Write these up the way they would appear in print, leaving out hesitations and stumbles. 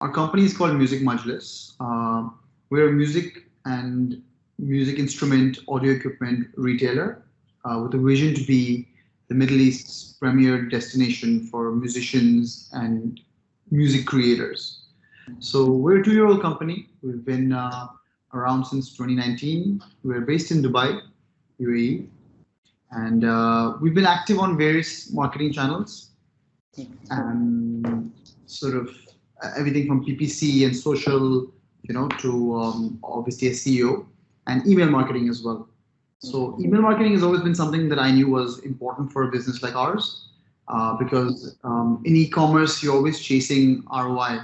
Our company is called Majlis. We're a music and music instrument audio equipment retailer with a vision to be the Middle East's premier destination for musicians and music creators. So we're a 2-year-old company. We've been around since 2019. We're based in Dubai, UAE, and we've been active on various marketing channels, and sort of everything from PPC and social, to obviously SEO and email marketing as well. So email marketing has always been something that I knew was important for a business like ours, because in e-commerce you're always chasing ROI,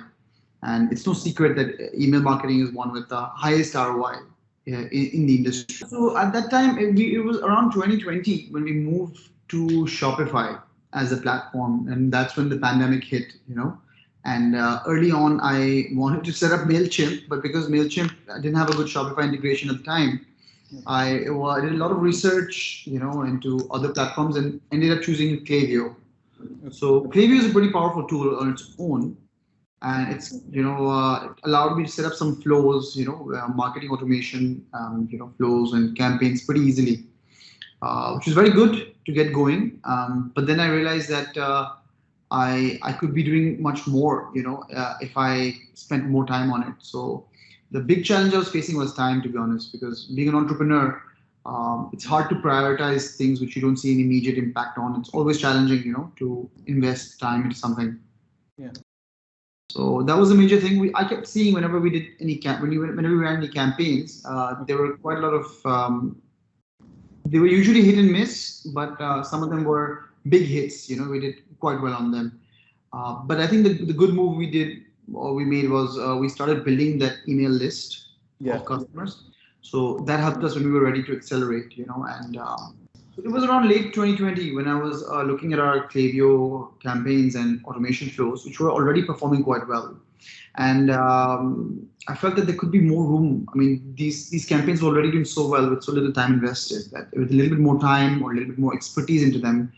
and it's no secret that email marketing is one with the highest ROI in the industry. So at that time, it was around 2020 when we moved to Shopify as a platform, and that's when the pandemic hit. And early on, I wanted to set up MailChimp, but because MailChimp didn't have a good Shopify integration at the time, I did a lot of research, into other platforms and ended up choosing Klaviyo. So Klaviyo is a pretty powerful tool on its own, and it's it allowed me to set up some flows, marketing automation, flows and campaigns pretty easily, which is very good to get going. But then I realized that I could be doing much more, if I spent more time on it. So the big challenge I was facing was time, to be honest, because being an entrepreneur, it's hard to prioritize things which you don't see an immediate impact on. It's always challenging, to invest time into something. Yeah. So that was a major thing. I kept seeing whenever we did whenever we ran any campaigns, there were quite a lot of. They were usually hit and miss, but some of them were big hits. We did quite well on them. But I think the good move we made was we started building that email list of customers. So that helped us when we were ready to accelerate, and it was around late 2020 when I was looking at our Klaviyo campaigns and automation flows, which were already performing quite well. And I felt that there could be more room. I mean, these campaigns were already doing so well with so little time invested, that with a little bit more time or a little bit more expertise into them,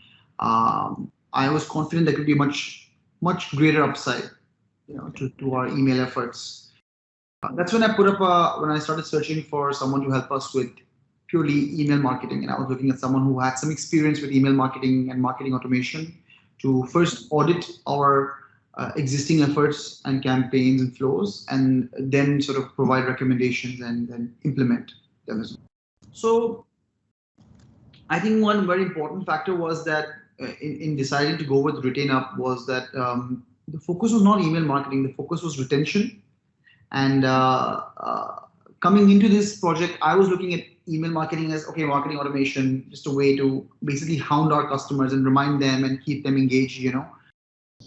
I was confident there could be much greater upside, to our email efforts. That's when when I started searching for someone to help us with purely email marketing, and I was looking at someone who had some experience with email marketing and marketing automation to first audit our existing efforts and campaigns and flows, and then sort of provide recommendations and then implement them as well. So I think one very important factor was that in deciding to go with RetainUP was that the focus was not email marketing, the focus was retention. And coming into this project, I was looking at email marketing as, marketing automation, just a way to basically hound our customers and remind them and keep them engaged,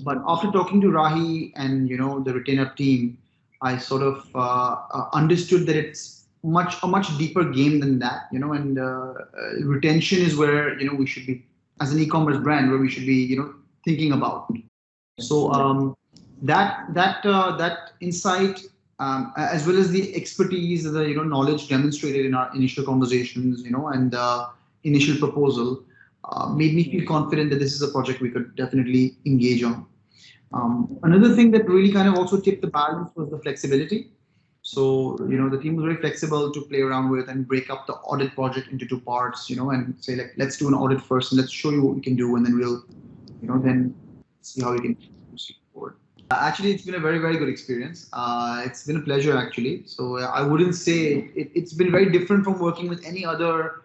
But after talking to Rahi and, the RetainUP team, I sort of understood that it's a much deeper game than that, and retention is where, we should be, as an e-commerce brand, where we should be, thinking about. So that insight, as well as the expertise, the knowledge demonstrated in our initial conversations, and the initial proposal, made me feel confident that this is a project we could definitely engage on. Another thing that really kind of also tipped the balance was the flexibility. So the team was very flexible to play around with and break up the audit project into 2 parts, and say, like, let's do an audit first and let's show you what we can do, and then we'll then see how we can proceed forward. Actually, it's been a very, very good experience. It's been a pleasure, actually. So I wouldn't say it's been very different from working with any other,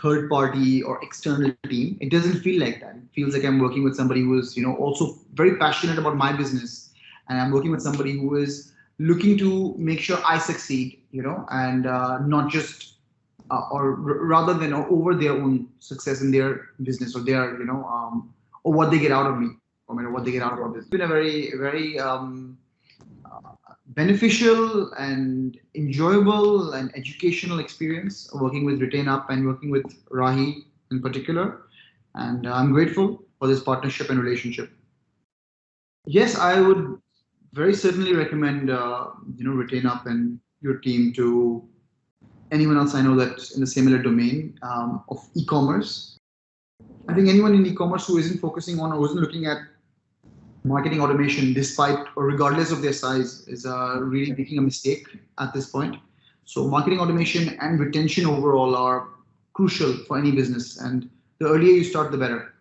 third party or external team. It doesn't feel like that. It feels like I'm working with somebody who is, also very passionate about my business, and I'm working with somebody who is looking to make sure I succeed, and not just, or rather than over their own success in their business or their, or what they get out of me. What they get out of this. It's been a very, very beneficial and enjoyable and educational experience working with RetainUP and working with Rahi in particular. And I'm grateful for this partnership and relationship. Yes, I would very certainly recommend, RetainUP and your team to anyone else I know that's in a similar domain of e-commerce. I think anyone in e-commerce who isn't focusing on or isn't looking at marketing automation, despite or regardless of their size, is really making a mistake at this point. So marketing automation and retention overall are crucial for any business, and the earlier you start, the better.